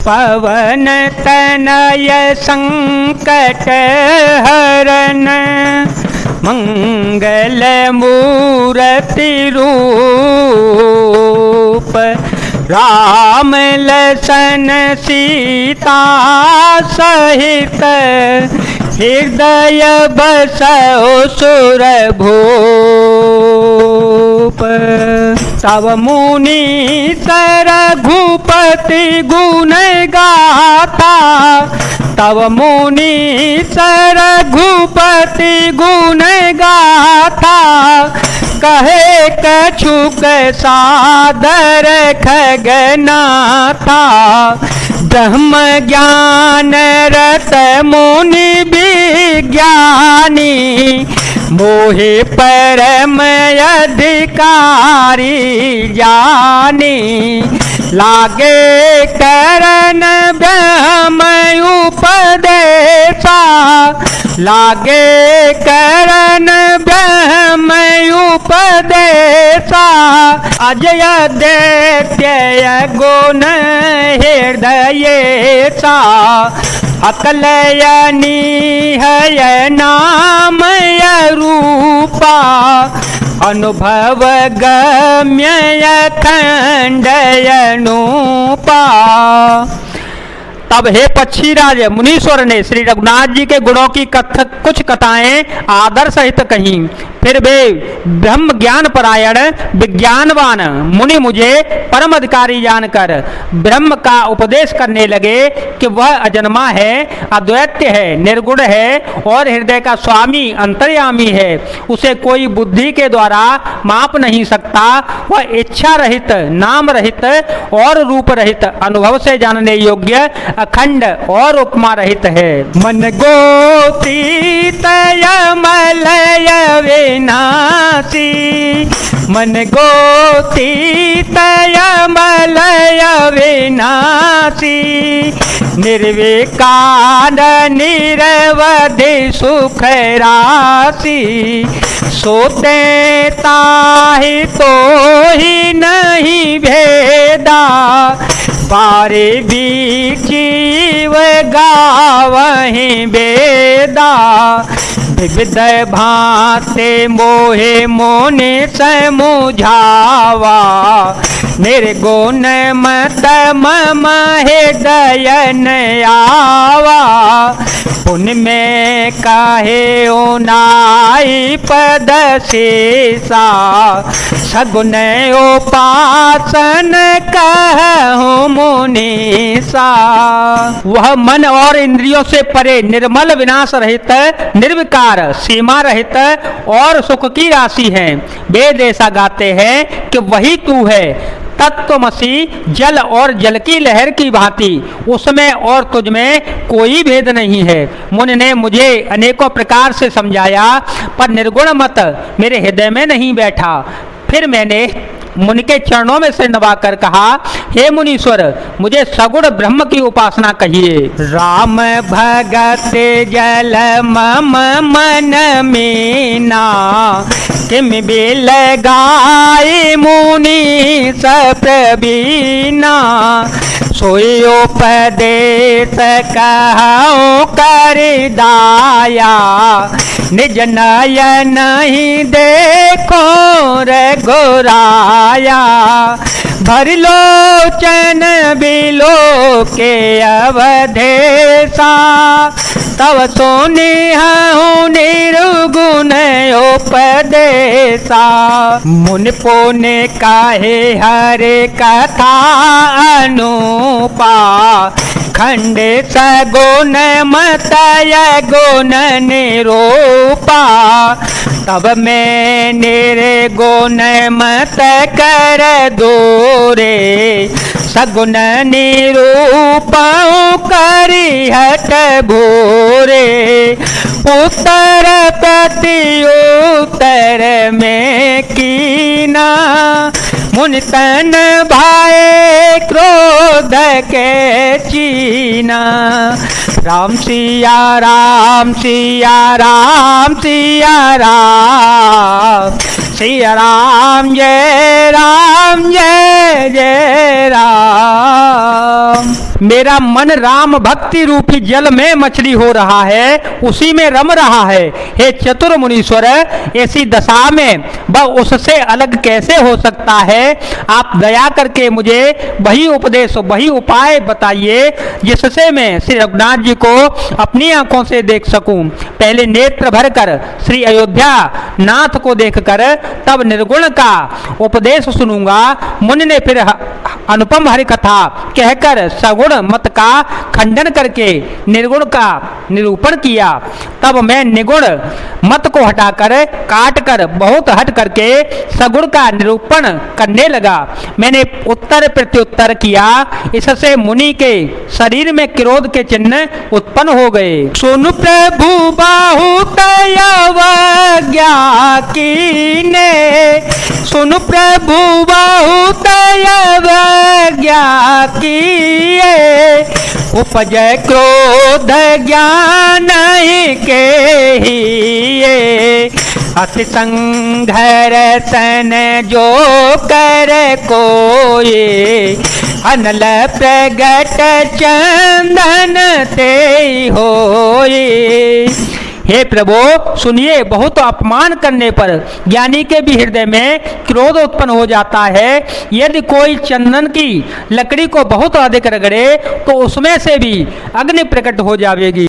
पवन तनय संकट हरन मंगल मूर्ति रूप राम लसन सीता सहित हृदय बसो सुर भूप। तव मुनि रघुपति गुण गाथा तव मुनि रघुपति गुण गाथा कहे कछुक सादर खगनाथा ब्रह्म ज्ञान रत मुनि विज्ञानी मोहे परम अधिकारी जानी लागे करन ब्रह्म उपदेशा लागे करन ब्रह्म उपदेशा अजय दैत्य गुण हृदयेशा अकलयनी है नाम रूपा अनुभव गम्य खंडयनुपा। तब हे पक्षीराज मुनीश्वर ने श्री रघुनाथ जी के गुणों की कुछ कथाएं आदर सहित कहीं। फिर वे ब्रह्म ज्ञान परायण विज्ञानवान मुनि मुझे परम अधिकारी जानकर ब्रह्म का उपदेश करने लगे कि वह अजन्मा है, अद्वैत है, निर्गुण है और हृदय का स्वामी अंतर्यामी है। उसे कोई बुद्धि के द्वारा माप नहीं सकता। वह इच्छा रहित, नाम रहित और रूप रहित, अनुभव से जानने योग्य, अखंड और उपमा रहित है। मन गोतीत मलय विनाशी मन गोतीत मलय विनाशी निर्विकार निरवधि सुख राशि सोते ताहि तो ही नहीं भेदा बारे बीचीव गावहीं बेदा विविध भांते मोहे मोने समुझावा निर्गुण मत मम हृदयन आवा पुण्य में काहे ओनाई पद शेषा सगुण उपासन कहूँ मुनीसा। वह मन और इंद्रियों से परे निर्मल विनाश रहित निर्विकार सीमा रहित और सुख की राशि है। वेद ऐसा गाते हैं कि वही तू है तत्वमसी जल और जल की लहर की भांति उसमें और तुझ में कोई भेद नहीं है। मुनि ने मुझे अनेकों प्रकार से समझाया पर निर्गुण मत मेरे हृदय में नहीं बैठा। फिर मैंने मुनि के चरणों में सिर नवाकर कहा, हे मुनीश्वर मुझे सगुण ब्रह्म की उपासना कहिए। राम भगत जल मम मन मीना किम बिल गाय मुनि सप्रवीना सोई उपदेश कहूँ कर दाया निज नयन ही देखो रघुराया भर लोचन बिलो के अवधेशा तव सोनिहु निर्गुण उपदेशा मुनि पुण्य काहे हरे कथा अनुपा खंड सगुण मतय गुण निरूपा तब मैं निर्गुण मत कर दूरे सगुण निरूपऊ करी हट भूरे उत्तर प्रति उत्तर में कीना मुनि तन भाए क्रोध के चीना। राम सिया राम सिया राम सिया राम सिया राम जय जय राम। मेरा मन राम भक्ति रूपी जल में मछली हो रहा है, उसी में रम रहा है। हे चतुर मुनीश्वर, ऐसी दशा में वह उससे अलग कैसे हो सकता है? आप दया करके मुझे वही उपदेश, वही उपाय बताइए जिससे मैं श्री रघुनाथ जी को अपनी आंखों से देख सकूं। पहले नेत्र भर कर श्री अयोध्या नाथ को देखकर तब निर्गुण का उपदेश सुनूंगा। मुनि ने फिर अनुपम हरि कथा कहकर सगुण मत का खंडन करके निर्गुण का निरूपण किया। तब मैं निगुण मत को हटाकर काट कर बहुत हट करके सगुण का निरूपण करने लगा। मैंने उत्तर प्रत्युत्तर किया, इससे मुनि के शरीर में क्रोध के चिन्ह उत्पन्न हो गए। सुन प्रभु बाहु तयवज्ञा कीने, सुन प्रभु बाहु तयवज्ञा किए, उपजय क्रोध ज्ञान के हिए, अति संघर तन जो कर कोई, अनल प्रगट चंदन ते होई। हे प्रभु सुनिए, बहुत अपमान करने पर ज्ञानी के भी हृदय में क्रोध उत्पन्न हो जाता है। यदि कोई चंदन की लकड़ी को बहुत अधिक रगड़े तो उसमें से भी अग्नि प्रकट हो जाएगी।